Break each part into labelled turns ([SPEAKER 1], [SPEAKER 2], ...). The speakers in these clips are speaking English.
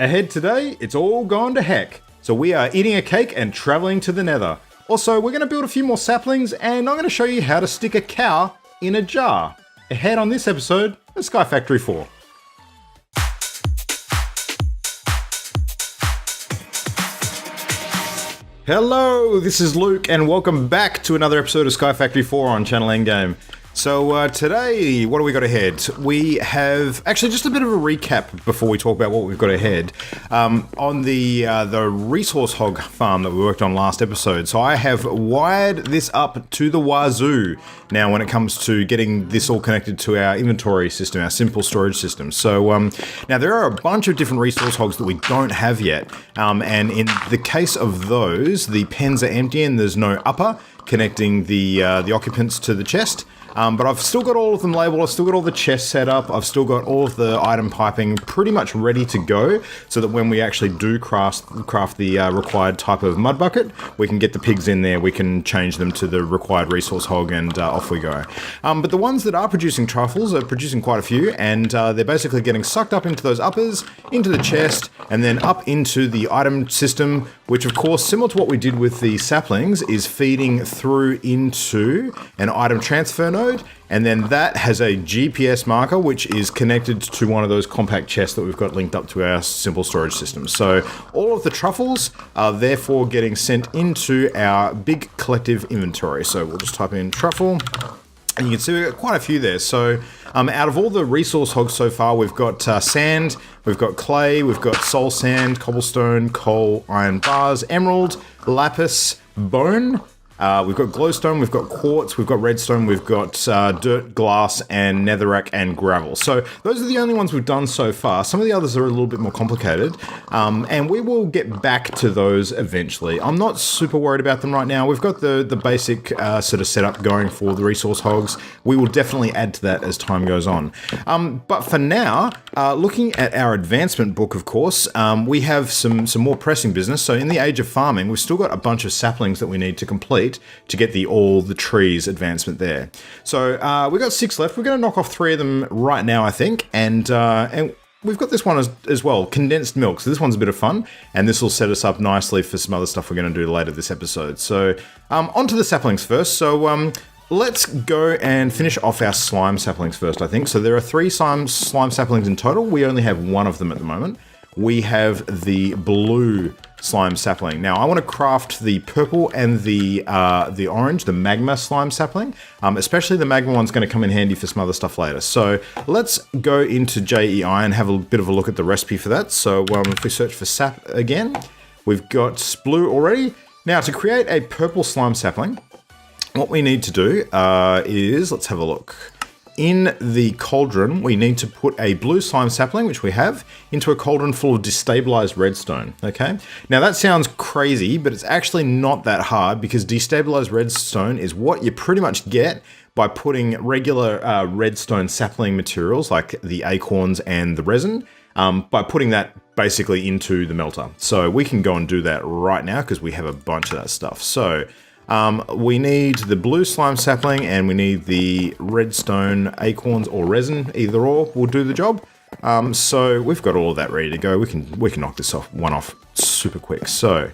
[SPEAKER 1] Ahead today, it's all gone to heck. So we are eating a cake and traveling to the Nether. Also, we're going to build a few more saplings and I'm going to show you how to stick a cow in a jar. Ahead on this episode of SkyFactory 4. Hello, this is Luke and welcome back to another episode of SkyFactory 4 on Channel Endgame. So today, what do we got ahead? We have actually just a bit of a recap before we talk about what we've got ahead on the resource hog farm that we worked on last episode. So I have wired this up to the wazoo now when it comes to getting this all connected to our inventory system, our simple storage system. So now there are a bunch of different resource hogs that we don't have yet, and in the case of those, the pens are empty and there's no upper connecting the occupants to the chest. But I've still got all of them labeled, I've still got all the chests set up, I've still got all of the item piping pretty much ready to go, so that when we actually do craft the required type of mud bucket, we can get the pigs in there, we can change them to the required resource hog, and off we go. But the ones that are producing truffles are producing quite a few, and they're basically getting sucked up into those uppers, into the chest, and then up into the item system, which of course, similar to what we did with the saplings, is feeding through into an item transfer node. And then that has a GPS marker which is connected to one of those compact chests that we've got linked up to our simple storage system. So all of the truffles are therefore getting sent into our big collective inventory. So we'll just type in truffle, and you can see we've got quite a few there. So out of all the resource hogs so far, we've got sand, we've got clay, we've got soul sand, cobblestone, coal, iron bars, emerald, lapis, bone. We've got glowstone, we've got quartz, we've got redstone, we've got dirt, glass, and netherrack and gravel. So those are the only ones we've done so far. Some of the others are a little bit more complicated, and we will get back to those eventually. I'm not super worried about them right now. We've got the basic sort of setup going for the resource hogs. We will definitely add to that as time goes on. But for now, looking at our advancement book, of course, we have some more pressing business. So in the age of farming, we've still got a bunch of saplings that we need to complete to get all the trees advancement there. So we've got 6 left. We're going to knock off 3 of them right now, I think, and we've got this one as well, Condensed Milk. So this one's a bit of fun, and this will set us up nicely for some other stuff we're going to do later this episode. So onto the saplings first. So let's go and finish off our slime saplings first, I think. So there are 3 slime saplings in total. We only have 1 of them at the moment. We have the blue slime sapling. Now I want to craft the purple and the orange, the magma slime sapling. Especially the magma one's going to come in handy for some other stuff later. So let's go into JEI and have a bit of a look at the recipe for that. So if we search for sap again, we've got blue already. Now to create a purple slime sapling, what we need to do is, let's have a look. In the cauldron, we need to put a blue slime sapling, which we have, into a cauldron full of destabilized redstone, okay? Now that sounds crazy, but it's actually not that hard because destabilized redstone is what you pretty much get by putting regular redstone sapling materials like the acorns and the resin, by putting that basically into the melter. So we can go and do that right now because we have a bunch of that stuff. So we need the blue slime sapling and we need the redstone acorns or resin, either or will do the job. So we've got all of that ready to go. We can knock this one off super quick. So,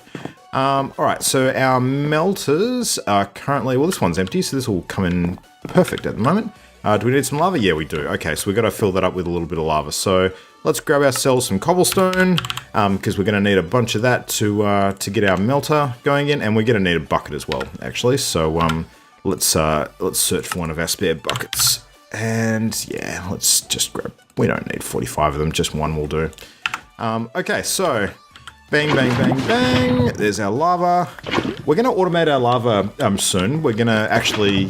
[SPEAKER 1] all right. So our melters are currently, well, this one's empty, so this will come in perfect at the moment. Do we need some lava? Yeah, we do. Okay, so we've got to fill that up with a little bit of lava. So let's grab ourselves some cobblestone, because we're going to need a bunch of that to get our melter going in, and we're going to need a bucket as well, actually. So let's search for one of our spare buckets, and yeah, let's just grab. We don't need 45 of them; just one will do. Okay, so bang, bang, bang, bang. There's our lava. We're going to automate our lava soon. We're going to actually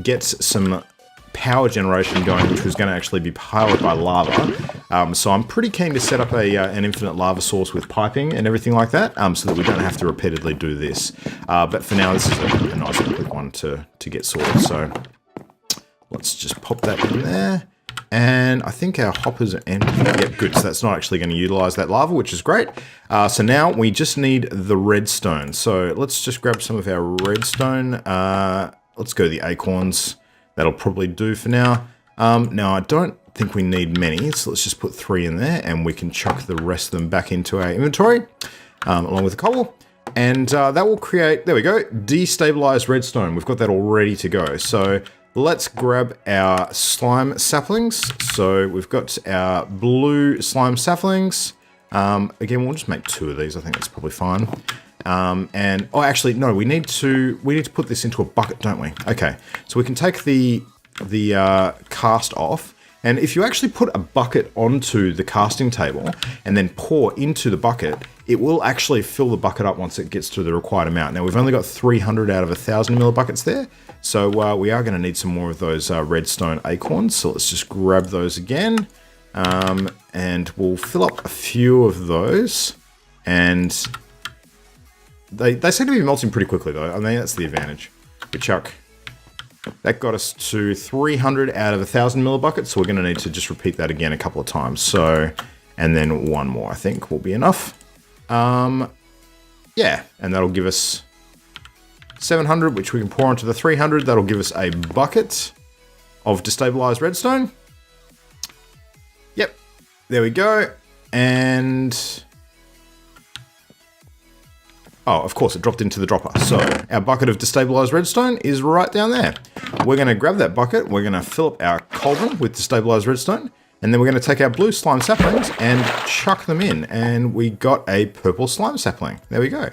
[SPEAKER 1] get some power generation going, which was going to actually be powered by lava. So I'm pretty keen to set up an infinite lava source with piping and everything like that, so that we don't have to repeatedly do this. But for now, this is a nice and quick one to get sorted. So let's just pop that in there. And I think our hoppers are empty. Yep, good. So that's not actually going to utilize that lava, which is great. So now we just need the redstone. So let's just grab some of our redstone. Let's go the acorns. That'll probably do for now. Now I don't think we need many, so let's just put 3 in there, and we can chuck the rest of them back into our inventory, along with the cobble. And that will create, there we go, destabilized redstone. We've got that all ready to go. So let's grab our slime saplings. So we've got our blue slime saplings. Again, we'll just make 2 of these. I think that's probably fine. And oh, actually, no, we need to put this into a bucket, don't we? Okay, so we can take the cast off. And if you actually put a bucket onto the casting table and then pour into the bucket, it will actually fill the bucket up once it gets to the required amount. Now, we've only got 300 out of 1,000 millibuckets there, so we are going to need some more of those redstone acorns. So let's just grab those again, and we'll fill up a few of those. And they seem to be melting pretty quickly, though. I mean, that's the advantage. We chuck. That got us to 300 out of 1,000 millibuckets, so we're going to need to just repeat that again a couple of times. So, and then 1 more, I think, will be enough. Yeah, and that'll give us 700, which we can pour onto the 300. That'll give us a bucket of destabilized redstone. Yep, there we go. And oh, of course, it dropped into the dropper. So our bucket of destabilized redstone is right down there. We're going to grab that bucket. We're going to fill up our cauldron with destabilized redstone. And then we're going to take our blue slime saplings and chuck them in. And we got a purple slime sapling. There we go.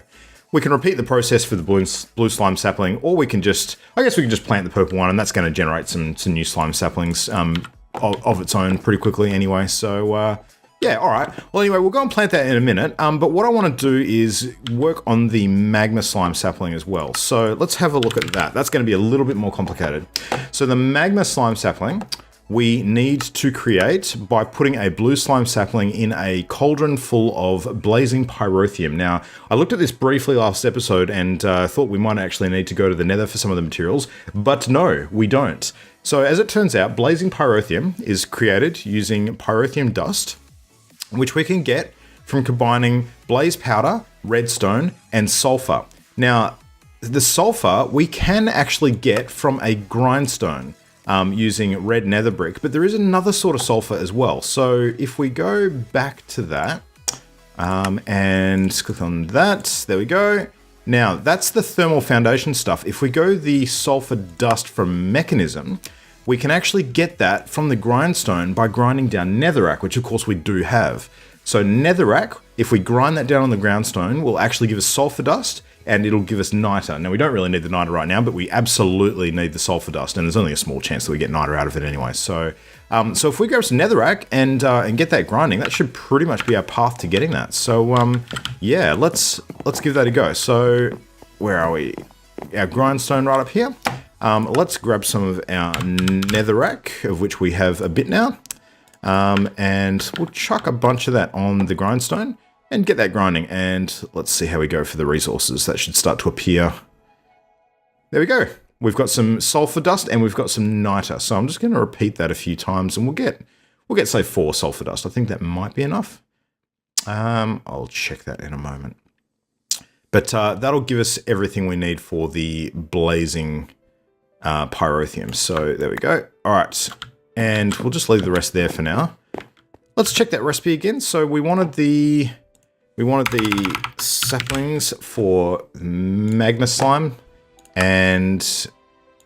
[SPEAKER 1] We can repeat the process for the blue slime sapling, or we can just, I guess we can just plant the purple one, and that's going to generate some new slime saplings of its own pretty quickly anyway. So, yeah, all right. Well, anyway, we'll go and plant that in a minute. But what I want to do is work on the magma slime sapling as well. So let's have a look at that. That's going to be a little bit more complicated. So the magma slime sapling, we need to create by putting a blue slime sapling in a cauldron full of blazing pyrotheum. Now, I looked at this briefly last episode and thought we might actually need to go to the Nether for some of the materials, but no, we don't. So as it turns out, blazing pyrotheum is created using pyrotheum dust, which we can get from combining blaze powder, redstone, and sulfur. Now, the sulfur we can actually get from a grindstone using red nether brick, but there is another sort of sulfur as well. So if we go back to that and click on that, there we go. Now, that's the thermal foundation stuff. If we go the sulfur dust from mechanism, we can actually get that from the grindstone by grinding down netherrack, which of course we do have. So netherrack, if we grind that down on the grindstone, will actually give us sulfur dust, and it'll give us niter. Now, we don't really need the niter right now, but we absolutely need the sulfur dust, and there's only a small chance that we get niter out of it anyway. So, so if we grab some netherrack and get that grinding, that should pretty much be our path to getting that. So, yeah, let's give that a go. So, where are we? Our grindstone right up here. Let's grab some of our netherrack, of which we have a bit now, and we'll chuck a bunch of that on the grindstone and get that grinding. And let's see how we go for the resources. That should start to appear. There we go. We've got some sulfur dust and we've got some niter. So I'm just going to repeat that a few times, and we'll get say 4 sulfur dust. I think that might be enough. I'll check that in a moment. But that'll give us everything we need for the blazing pyrotheum. So there we go. All right, and we'll just leave the rest there for now. Let's check that recipe again. So we wanted the saplings for magma slime, and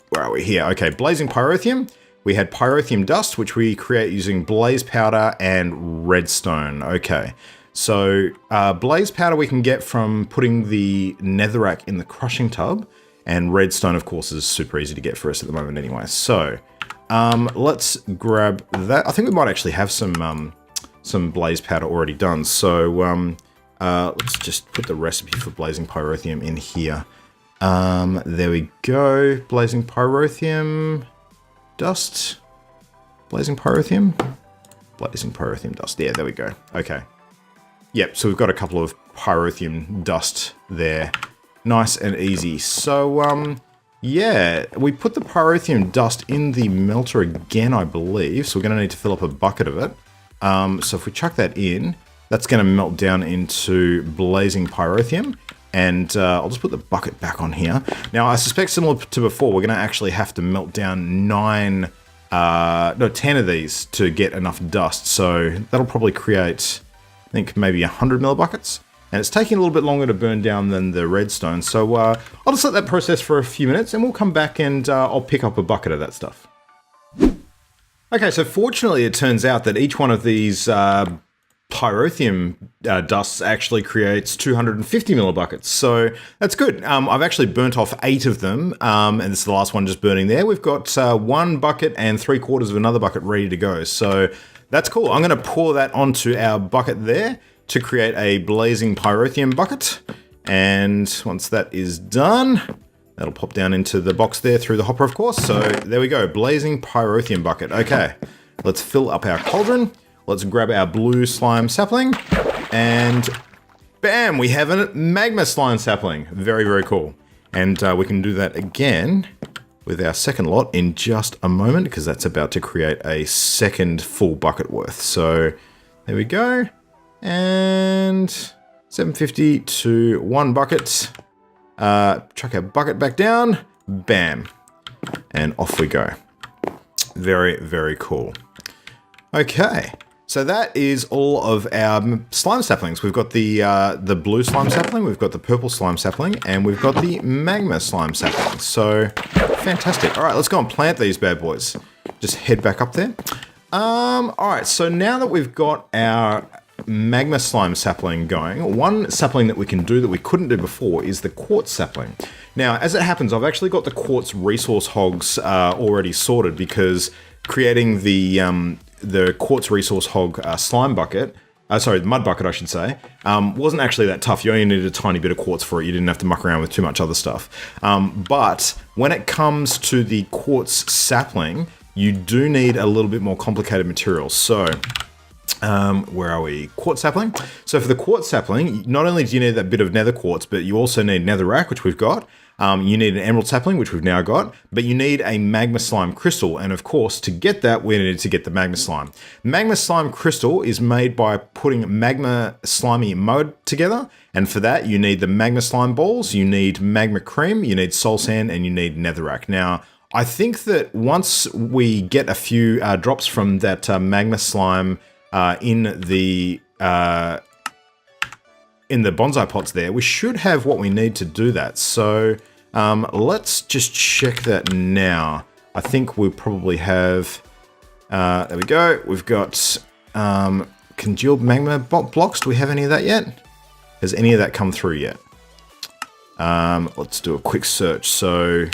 [SPEAKER 1] where are we here? Okay, blazing pyrotheum. We had pyrotheum dust, which we create using blaze powder and redstone. Okay, so blaze powder we can get from putting the netherrack in the crushing tub, and redstone, of course, is super easy to get for us at the moment anyway. So let's grab that. I think we might actually have some blaze powder already done. So let's just put the recipe for blazing pyrotheum in here. There we go. Blazing pyrotheum dust. Blazing pyrotheum dust. Yeah, there we go. Okay. Yep, so we've got a couple of pyrotheum dust there. Nice and easy. So, yeah, we put the pyrotheum dust in the melter again, I believe. So we're going to need to fill up a bucket of it. So if we chuck that in, that's going to melt down into blazing pyrotheum. And I'll just put the bucket back on here. Now, I suspect similar to before, we're going to actually have to melt down 9 no, 10 of these to get enough dust. So that'll probably create, I think, maybe 100 millibuckets. And it's taking a little bit longer to burn down than the redstone. So I'll just let that process for a few minutes and we'll come back and I'll pick up a bucket of that stuff. Okay, so fortunately it turns out that each one of these pyrotheum dusts actually creates 250 millibuckets. So that's good. I've actually burnt off 8 of them. And this is the last one just burning there. We've got 1 bucket and 3/4 of another bucket ready to go. So that's cool. I'm going to pour that onto our bucket there to create a blazing pyrotheum bucket. And once that is done, that'll pop down into the box there through the hopper, of course. So there we go, blazing pyrotheum bucket. Okay, let's fill up our cauldron. Let's grab our blue slime sapling and bam, we have a magma slime sapling. Very, very cool. And we can do that again with our second lot in just a moment because that's about to create a second full bucket worth. So there we go. And 750 to 1 bucket. Chuck our bucket back down. Bam. And off we go. Very, very cool. Okay. So that is all of our slime saplings. We've got the blue slime sapling, we've got the purple slime sapling, and we've got the magma slime sapling. So fantastic. All right, let's go and plant these bad boys. Just head back up there. All right, so now that we've got our magma slime sapling going, one sapling that we can do that we couldn't do before is the quartz sapling. Now, as it happens, I've actually got the quartz resource hogs already sorted because creating the quartz resource hog slime bucket, sorry, the mud bucket I should say, wasn't actually that tough. You only needed a tiny bit of quartz for it. You didn't have to muck around with too much other stuff. But when it comes to the quartz sapling, you do need a little bit more complicated materials. So where are we? Quartz sapling. So for the quartz sapling, not only do you need that bit of nether quartz, but you also need netherrack, which we've got. You need an emerald sapling, which we've now got, but you need a magma slime crystal. And of course, to get that, we need to get the magma slime. Magma slime crystal is made by putting magma slimy mud together. And for that, you need the magma slime balls, you need magma cream, you need soul sand, and you need netherrack. Now, I think that once we get a few drops from that magma slime in the bonsai pots there, we should have what we need to do that. So let's just check that now. I think we'll probably have, there we go. We've got congealed magma blocks. Do we have any of that yet? Has any of that come through yet? Let's do a quick search. So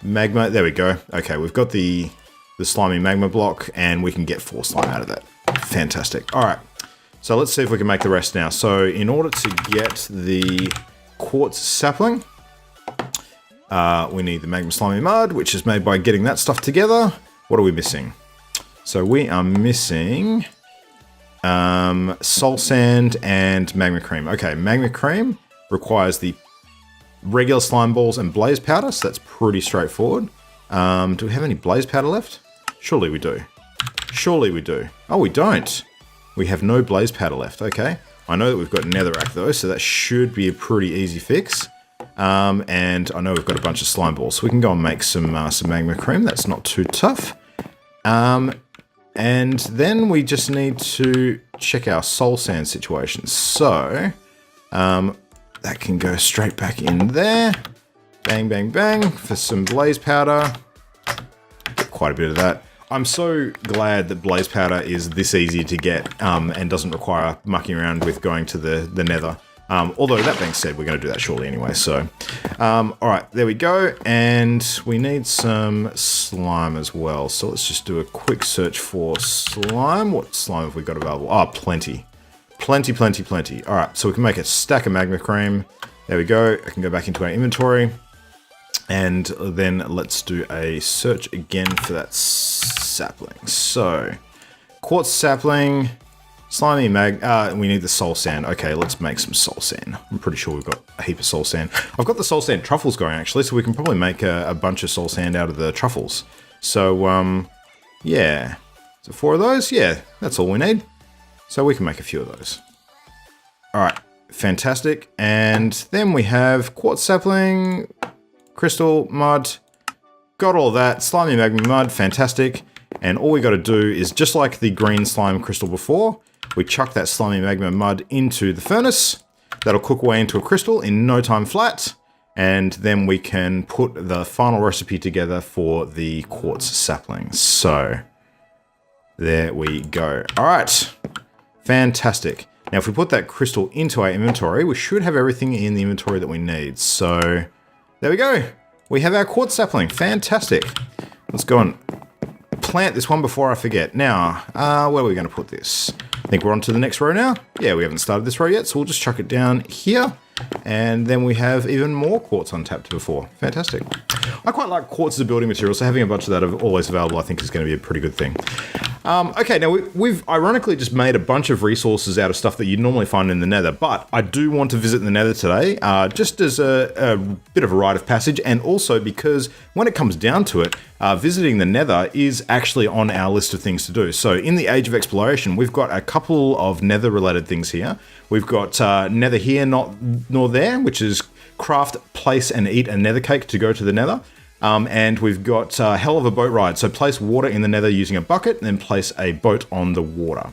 [SPEAKER 1] magma, there we go. Okay, we've got the slimy magma block and we can get 4 slime out of that. Fantastic. All right. So let's see if we can make the rest now. So in order to get the quartz sapling, we need the magma slimy mud, which is made by getting that stuff together. What are we missing? So we are missing soul sand and magma cream. Okay, magma cream requires the regular slime balls and blaze powder, so that's pretty straightforward. Do we have any blaze powder left? Surely we do. Surely we do. Oh, we don't. We have no blaze powder left. Okay. I know that we've got netherrack though, so that should be a pretty easy fix. And I know we've got a bunch of slime balls, so we can go and make some magma cream. That's not too tough. And then we just need to check our soul sand situation. So that can go straight back in there. Bang, bang, bang for some blaze powder. Quite a bit of that. I'm so glad that blaze powder is this easy to get and doesn't require mucking around with going to the nether. Although that being said, we're going to do that shortly anyway. So, all right, there we go. And we need some slime as well. So let's just do a quick search for slime. What slime have we got available? Oh, plenty. Plenty, plenty, plenty. All right, so we can make a stack of magma cream. There we go. I can go back into our inventory. And then let's do a search again for that sapling. So, quartz sapling, slimy we need the soul sand. Okay, let's make some soul sand. I'm pretty sure we've got a heap of soul sand. I've got the soul sand truffles going actually, so we can probably make a bunch of soul sand out of the truffles. So, yeah. So 4 of those? Yeah, that's all we need. So we can make a few of those. All right, fantastic. And then we have quartz sapling, crystal, mud, got all that, slimy magma mud, fantastic. And all we got to do is, just like the green slime crystal before, we chuck that slimy magma mud into the furnace. That'll cook away into a crystal in no time flat. And then we can put the final recipe together for the quartz saplings. So there we go. All right, fantastic. Now, if we put that crystal into our inventory, we should have everything in the inventory that we need. So there we go. We have our quartz sapling. Fantastic. Let's go and plant this one before I forget. Now, where are we going to put this? I think we're on to the next row now. Yeah, we haven't started this row yet, so we'll just chuck it down here. And then we have even more quartz untapped before. Fantastic. I quite like quartz as a building material, so having a bunch of that always available I think is going to be a pretty good thing. Okay, now we've ironically just made a bunch of resources out of stuff that you'd normally find in the Nether, but I do want to visit the Nether today, just as a bit of a rite of passage, and also because when it comes down to it, visiting the Nether is actually on our list of things to do. So in the Age of Exploration, we've got a couple of Nether-related things here. We've got Nether here, not nor there, which is craft, place, and eat a Nether cake to go to the Nether. And we've got hell of a boat ride. So place water in the Nether using a bucket, and then place a boat on the water.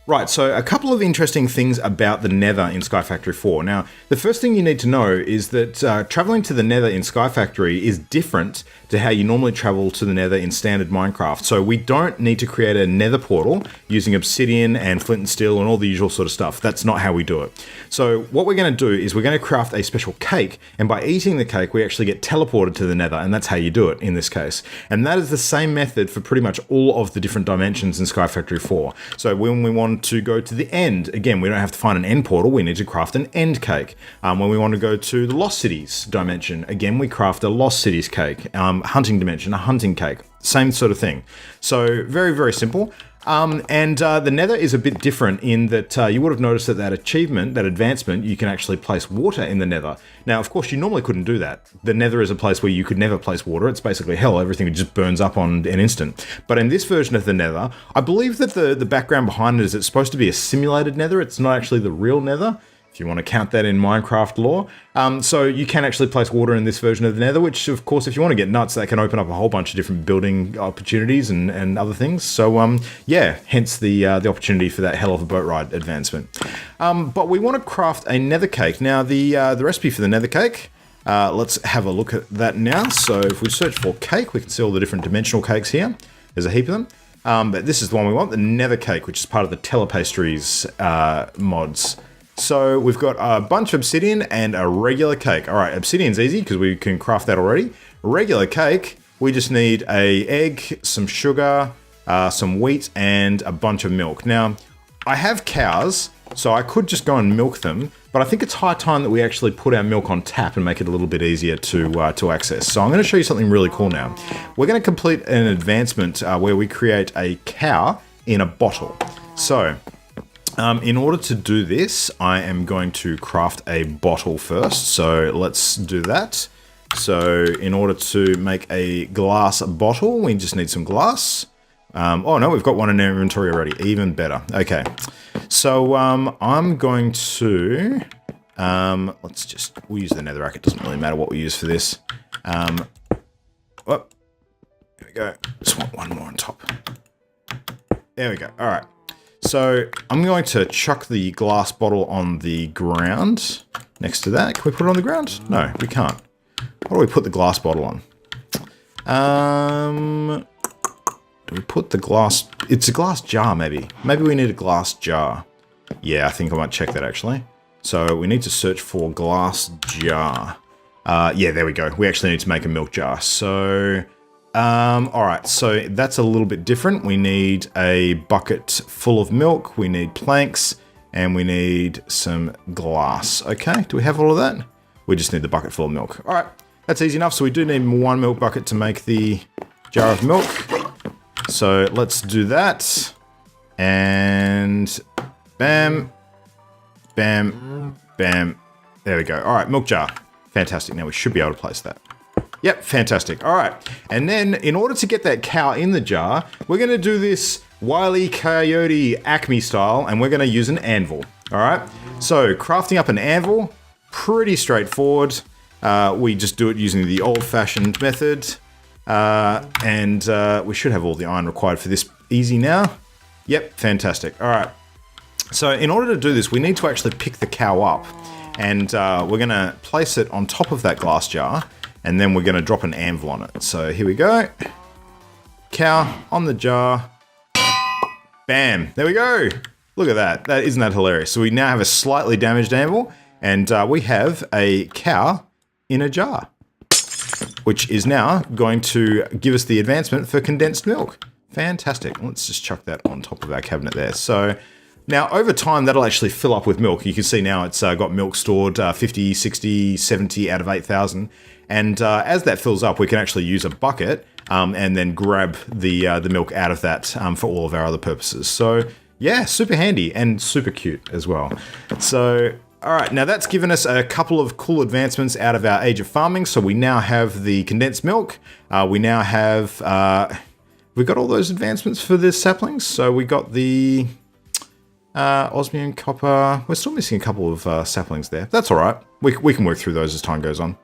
[SPEAKER 1] Right, so a couple of interesting things about the Nether in SkyFactory 4. Now, the first thing you need to know is that traveling to the Nether in SkyFactory is different to how you normally travel to the Nether in standard Minecraft. So we don't need to create a Nether portal using obsidian and flint and steel and all the usual sort of stuff. That's not how we do it. So what we're going to do is we're going to craft a special cake, and by eating the cake, we actually get teleported to the Nether, and that's how you do it in this case. And that is the same method for pretty much all of the different dimensions in SkyFactory 4. So when we want to go to the end, again, we don't have to find an end portal, we need to craft an end cake. When we want to go to the Lost Cities dimension, again, we craft a Lost Cities cake. Hunting dimension, a hunting cake, same sort of thing. So very, very simple. The Nether is a bit different in that you would have noticed that achievement, that advancement, you can actually place water in the Nether. Now, of course, you normally couldn't do that. The Nether is a place where you could never place water. It's basically hell. Everything just burns up on an instant. But in this version of the Nether, I believe that the background behind it is it's supposed to be a simulated Nether. It's not actually the real Nether, if you want to count that in Minecraft lore. So you can actually place water in this version of the Nether, which of course, if you want to get nuts, that can open up a whole bunch of different building opportunities and other things. So yeah, hence the opportunity for that hell of a boat ride advancement. But we want to craft a Nether cake. Now the recipe for the Nether cake, let's have a look at that now. So if we search for cake, we can see all the different dimensional cakes here. There's a heap of them. But this is the one we want, the Nether cake, which is part of the Telepastries mods. So we've got a bunch of obsidian and a regular cake. All right, obsidian's easy because we can craft that already. Regular cake, we just need an egg, some sugar, some wheat, and a bunch of milk. Now, I have cows, so I could just go and milk them, but I think it's high time that we actually put our milk on tap and make it a little bit easier to access. So I'm going to show you something really cool now. We're going to complete an advancement where we create a cow in a bottle. So in order to do this, I am going to craft a bottle first. So let's do that. So in order to make a glass bottle, we just need some glass. Oh no, we've got one in our inventory already. Even better. Okay. So I'm going to, we'll use the netherrack. It doesn't really matter what we use for this. Oh, there we go. Just want one more on top. There we go. All right. So I'm going to chuck the glass bottle on the ground next to that. Can we put it on the ground? No, we can't. What do we put the glass bottle on? Do we put the glass... It's a glass jar, maybe. Maybe we need a glass jar. Yeah, I think I might check that, actually. So we need to search for glass jar. Yeah, there we go. We actually need to make a milk jar. So... alright, so that's a little bit different. We need a bucket full of milk, we need planks, and we need some glass. Okay, do we have all of that? We just need the bucket full of milk. Alright, that's easy enough. So we do need one milk bucket to make the jar of milk. So let's do that. And bam, bam, bam. There we go. Alright, milk jar. Fantastic. Now we should be able to place that. Yep, fantastic. All right. And then in order to get that cow in the jar, we're going to do this Wile E. Coyote Acme style, and we're going to use an anvil. All right. So crafting up an anvil, pretty straightforward. We just do it using the old-fashioned method. We should have all the iron required for this easy now. Yep, fantastic. All right. So in order to do this, we need to actually pick the cow up, and we're going to place it on top of that glass jar, and then we're going to drop an anvil on it. So here we go. Cow on the jar. Bam. There we go. Look at that. Isn't that hilarious? So we now have a slightly damaged anvil, and we have a cow in a jar, which is now going to give us the advancement for condensed milk. Fantastic. Let's just chuck that on top of our cabinet there. So now over time, that'll actually fill up with milk. You can see now it's got milk stored 50, 60, 70 out of 8,000. And as that fills up, we can actually use a bucket and then grab the milk out of that for all of our other purposes. So yeah, super handy and super cute as well. So all right, now that's given us a couple of cool advancements out of our Age of Farming. So we now have the condensed milk. We now have, we got all those advancements for the saplings. So we got the osmium, copper. We're still missing a couple of saplings there. That's all right. We can work through those as time goes on.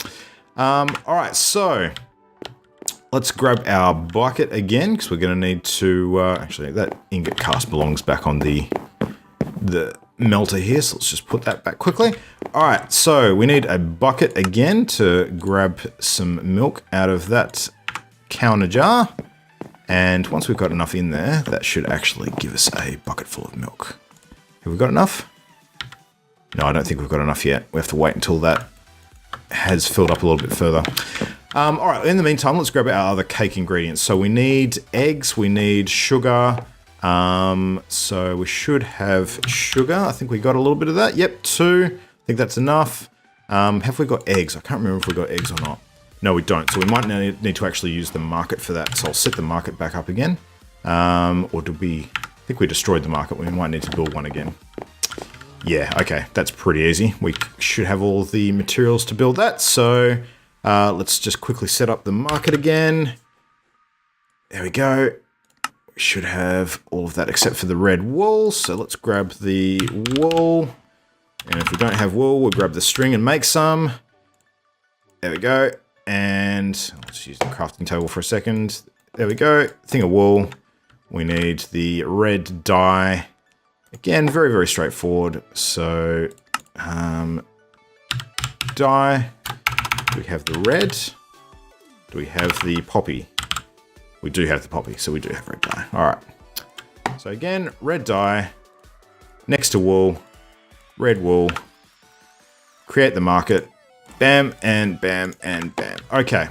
[SPEAKER 1] All right, so let's grab our bucket again, because we're going to need to, actually that ingot cast belongs back on the melter here, so let's just put that back quickly. All right, so we need a bucket again to grab some milk out of that counter jar. And once we've got enough in there, that should actually give us a bucket full of milk. Have we got enough? No, I don't think we've got enough yet. We have to wait until that has filled up a little bit further. All right, in the meantime, let's grab our other cake ingredients. So we need eggs, we need sugar. So we should have sugar. I think we got a little bit of that. Yep, 2. I think that's enough. Have we got eggs? I can't remember if we got eggs or not. No, we don't. So we might need to actually use the market for that. So I'll set the market back up again. Or did we... I think we destroyed the market. We might need to build one again. Yeah, okay. That's pretty easy. We should have all the materials to build that. So let's just quickly set up the market again. There we go. We should have all of that except for the red wool. So let's grab the wool. And if we don't have wool, we'll grab the string and make some. There we go. And let's use the crafting table for a second. There we go. Thing of wool. We need the red dye. Again, very, very straightforward. So, dye. Do we have the red? Do we have the poppy? We do have the poppy, so we do have red dye. All right. So again, red dye. Next to wool. Red wool. Create the market. Bam, and bam, and bam. Okay.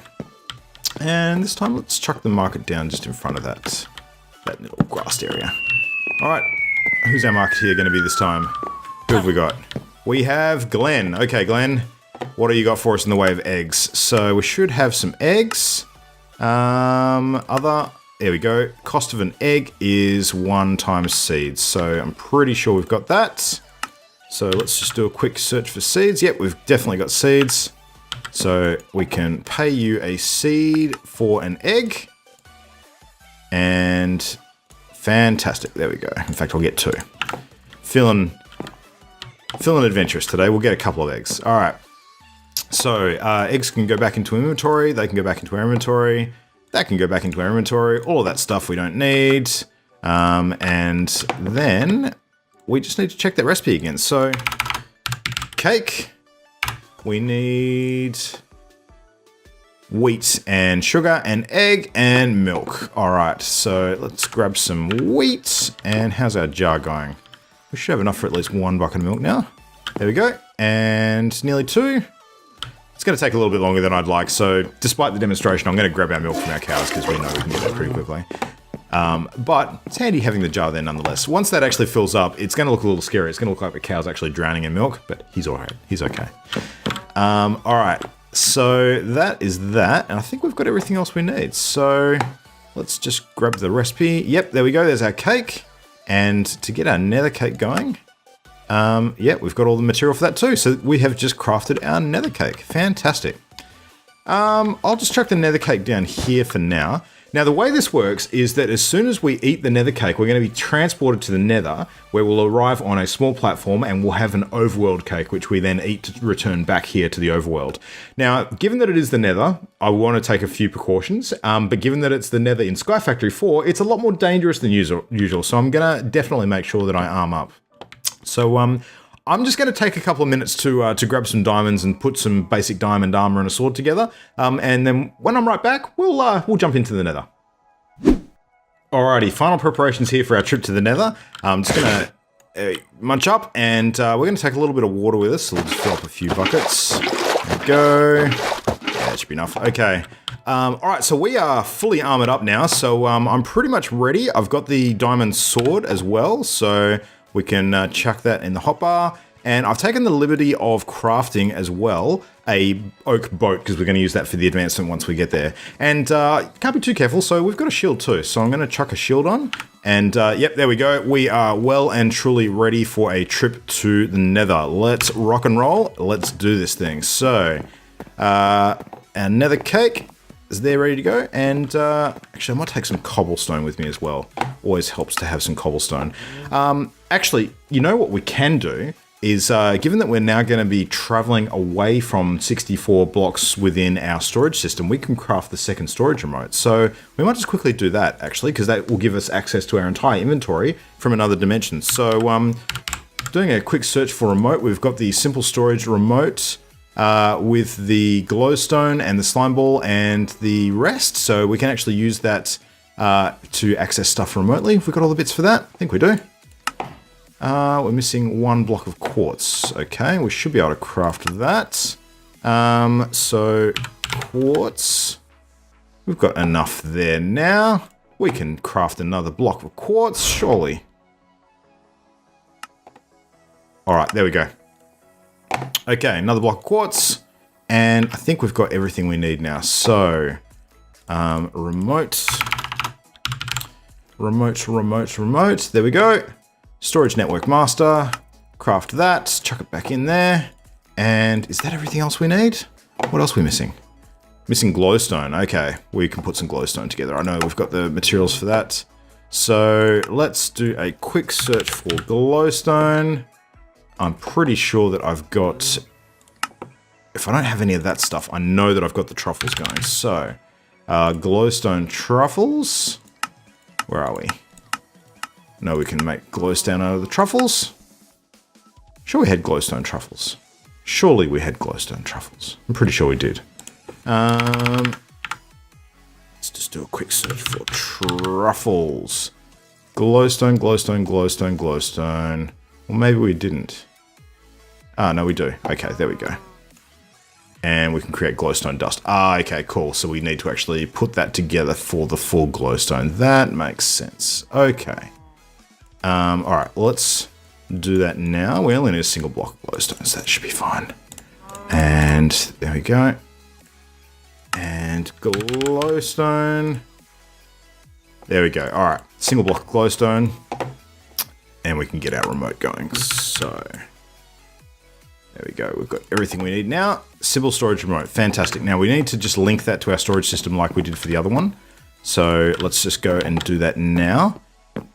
[SPEAKER 1] And this time, let's chuck the market down just in front of that little grassed area. All right. Who's our marketeer going to be this time? Who have we got? We have Glenn. Okay, Glenn. What do you got for us in the way of eggs? So we should have some eggs. There we go. Cost of an egg is 1 times seeds. So I'm pretty sure we've got that. So let's just do a quick search for seeds. Yep, we've definitely got seeds. So we can pay you a seed for an egg. And fantastic. There we go. In fact, I'll get 2. Feeling adventurous today. We'll get a couple of eggs. All right. So eggs can go back into inventory. They can go back into our inventory. That can go back into our inventory. All of that stuff we don't need. And then we just need to check that recipe again. So cake. We need wheat and sugar and egg and milk. All right, so let's grab some wheat. And how's our jar going? We should have enough for at least 1 bucket of milk now. There we go. And nearly 2. It's going to take a little bit longer than I'd like. So despite the demonstration, I'm going to grab our milk from our cows because we know we can get that pretty quickly. But it's handy having the jar there nonetheless. Once that actually fills up, it's going to look a little scary. It's going to look like the cow's actually drowning in milk, but he's all right. He's okay. All right. So that is that. And I think we've got everything else we need. So let's just grab the recipe. Yep, there we go. There's our cake. And to get our nether cake going, yeah, we've got all the material for that too. So we have just crafted our nether cake. Fantastic. I'll just chuck the nether cake down here for now. Now, the way this works is that as soon as we eat the nether cake, we're going to be transported to the nether, where we'll arrive on a small platform and we'll have an overworld cake, which we then eat to return back here to the overworld. Now, given that it is the nether, I want to take a few precautions, but given that it's the nether in SkyFactory 4, it's a lot more dangerous than usual, so I'm going to definitely make sure that I arm up. So, I'm just going to take a couple of minutes to grab some diamonds and put some basic diamond armor and a sword together. And then when I'm right back, we'll jump into the nether. Alrighty, final preparations here for our trip to the nether. I'm just going to munch up and we're going to take a little bit of water with us. So we'll just fill up a few buckets. There we go. Yeah, that should be enough. Okay. Alright, so we are fully armored up now. So I'm pretty much ready. I've got the diamond sword as well. So we can chuck that in the hotbar. And I've taken the liberty of crafting as well a oak boat, because we're going to use that for the advancement once we get there. And can't be too careful, so we've got a shield too. So I'm going to chuck a shield on. And yep, there we go. We are well and truly ready for a trip to the nether. Let's rock and roll. Let's do this thing. So our nether cake is there ready to go. And actually, I might take some cobblestone with me as well. Always helps to have some cobblestone. Actually, you know what we can do is, given that we're now going to be traveling away from 64 blocks within our storage system, we can craft the second storage remote. So we might just quickly do that, actually, because that will give us access to our entire inventory from another dimension. So doing a quick search for remote, we've got the simple storage remote with the glowstone and the slime ball and the rest. So we can actually use that to access stuff remotely. Have we got all the bits for that? I think we do. We're missing one block of quartz. Okay, we should be able to craft that. So quartz. We've got enough there now. We can craft another block of quartz, surely. All right, there we go. Okay, another block of quartz. And I think we've got everything we need now. So, remote. There we go. Storage network master, craft that, chuck it back in there. And is that everything else we need? What else are we missing? Missing glowstone. Okay, we can put some glowstone together. I know we've got the materials for that. So let's do a quick search for glowstone. I'm pretty sure that I've got, if I don't have any of that stuff, I know that I've got the truffles going. So glowstone truffles, where are we? No, we can make glowstone out of the truffles. Sure we had glowstone truffles. Surely we had glowstone truffles. I'm pretty sure we did. Let's just do a quick search for truffles. Glowstone. Well, maybe we didn't. Ah, no, we do. Okay, there we go. And we can create glowstone dust. Ah, okay, cool. So we need to actually put that together for the full glowstone. That makes sense. Okay. All right, let's do that now. We only need a single block of glowstone, so that should be fine. And there we go. And glowstone. There we go. All right, single block of glowstone. And we can get our remote going. So there we go. We've got everything we need now. Simple storage remote. Fantastic. Now we need to just link that to our storage system like we did for the other one. So let's just go and do that now.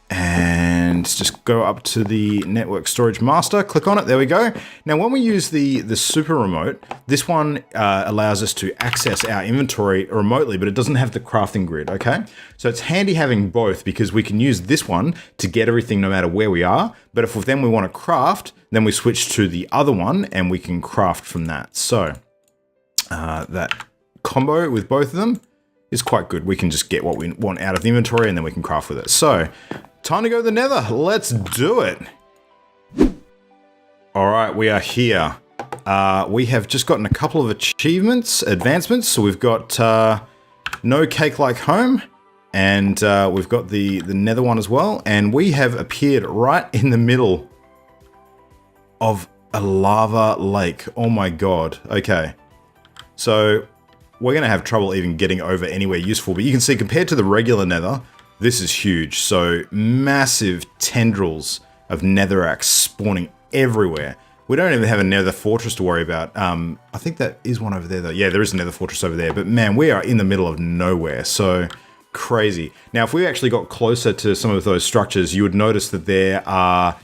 [SPEAKER 1] And just go up to the network storage master, click on it, there we go. Now when we use the super remote, this one allows us to access our inventory remotely, but it doesn't have the crafting grid, okay? So it's handy having both because we can use this one to get everything no matter where we are, but if then we want to craft, then we switch to the other one and we can craft from that. So that combo with both of them is quite good. We can just get what we want out of the inventory and then we can craft with it. So time to go to the nether. Let's do it. All right, we are here. We have just gotten a couple of advancements. So we've got no cake like home, and we've got the nether one as well. And we have appeared right in the middle of a lava lake. Oh my God. Okay. So we're going to have trouble even getting over anywhere useful, but you can see compared to the regular nether, this is huge. So massive tendrils of netherrack spawning everywhere. We don't even have a nether fortress to worry about. I think that is one over there though. Yeah, there is a nether fortress over there, but man, we are in the middle of nowhere. So crazy. Now, if we actually got closer to some of those structures, you would notice that there are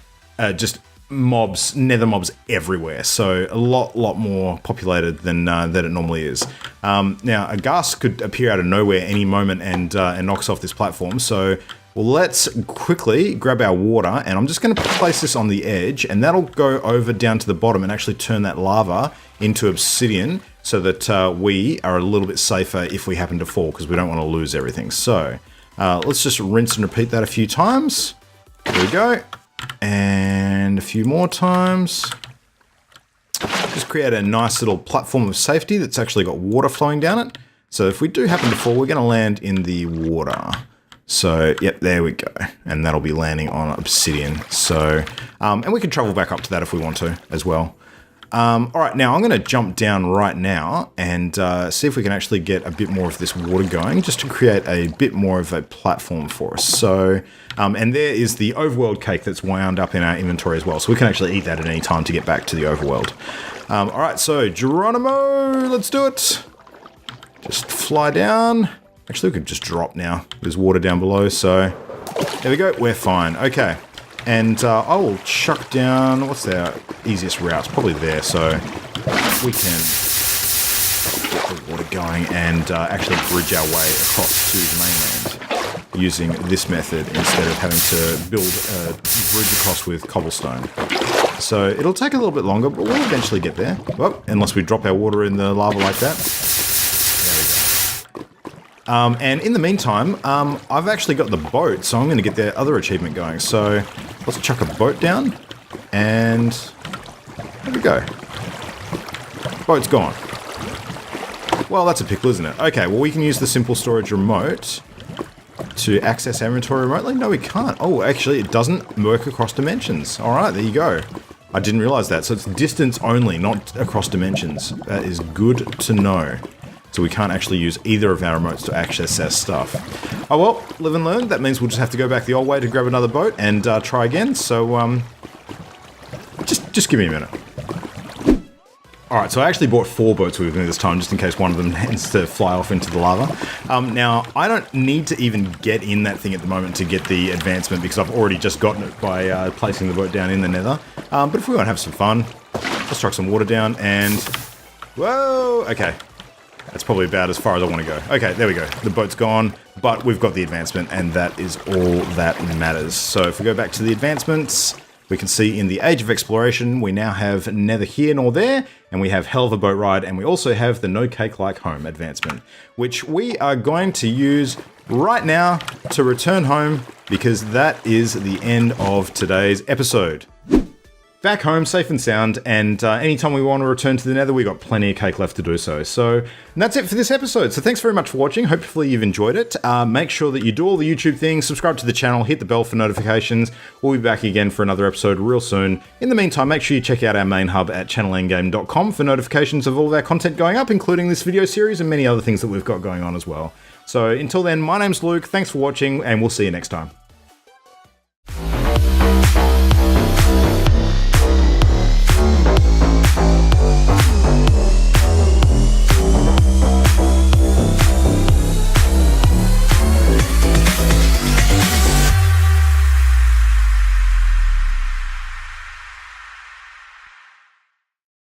[SPEAKER 1] just mobs, nether mobs everywhere. So a lot more populated than it normally is. Now, a ghast could appear out of nowhere any moment and knock us off this platform. So let's quickly grab our water, and I'm just going to place this on the edge, and that'll go over down to the bottom and actually turn that lava into obsidian, so that we are a little bit safer if we happen to fall, because we don't want to lose everything. So let's just rinse and repeat that a few times. There we go. And a few more times. Just create a nice little platform of safety that's actually got water flowing down it. So if we do happen to fall, we're going to land in the water. So, yep, there we go. And that'll be landing on obsidian. So, and we can travel back up to that if we want to as well. All right, now I'm going to jump down right now and see if we can actually get a bit more of this water going, just to create a bit more of a platform for us. So, and there is the overworld cake that's wound up in our inventory as well. So we can actually eat that at any time to get back to the overworld. All right, so Geronimo, let's do it. Just fly down. Actually, we could just drop now. There's water down below, so there we go. We're fine. Okay. And I will chuck down, what's our easiest route? It's probably there, so we can get the water going and actually bridge our way across to the mainland using this method instead of having to build a bridge across with cobblestone. So it'll take a little bit longer, but we'll eventually get there. Well, unless we drop our water in the lava like that. And in the meantime, I've actually got the boat, so I'm going to get the other achievement going. So let's chuck a boat down, and there we go. Boat's gone. Well, that's a pickle, isn't it? Okay, well, we can use the simple storage remote to access our inventory remotely. No, we can't. Oh, actually, it doesn't work across dimensions. All right, there you go. I didn't realize that. So it's distance only, not across dimensions. That is good to know. So we can't actually use either of our remotes to access our stuff. Oh well, live and learn. That means we'll just have to go back the old way to grab another boat and try again. So just give me a minute. Alright, so I actually brought 4 boats with me this time, just in case one of them tends to fly off into the lava. Now, I don't need to even get in that thing at the moment to get the advancement, because I've already just gotten it by placing the boat down in the nether. But if we want to have some fun, let's chuck some water down and... Whoa! Okay. That's probably about as far as I want to go. Okay, there we go. The boat's gone, but we've got the advancement, and that is all that matters. So if we go back to the advancements, we can see in the Age of Exploration, we now have neither here nor there, and we have Hell of a Boat Ride, and we also have the No Cake Like Home advancement, which we are going to use right now to return home, because that is the end of today's episode. Back home, safe and sound, and anytime we want to return to the nether, we've got plenty of cake left to do so. So that's it for this episode. So thanks very much for watching. Hopefully you've enjoyed it. Make sure that you do all the YouTube things, subscribe to the channel, hit the bell for notifications. We'll be back again for another episode real soon. In the meantime, make sure you check out our main hub at channelendgame.com for notifications of all of our content going up, including this video series and many other things that we've got going on as well. So until then, my name's Luke, thanks for watching, and we'll see you next time.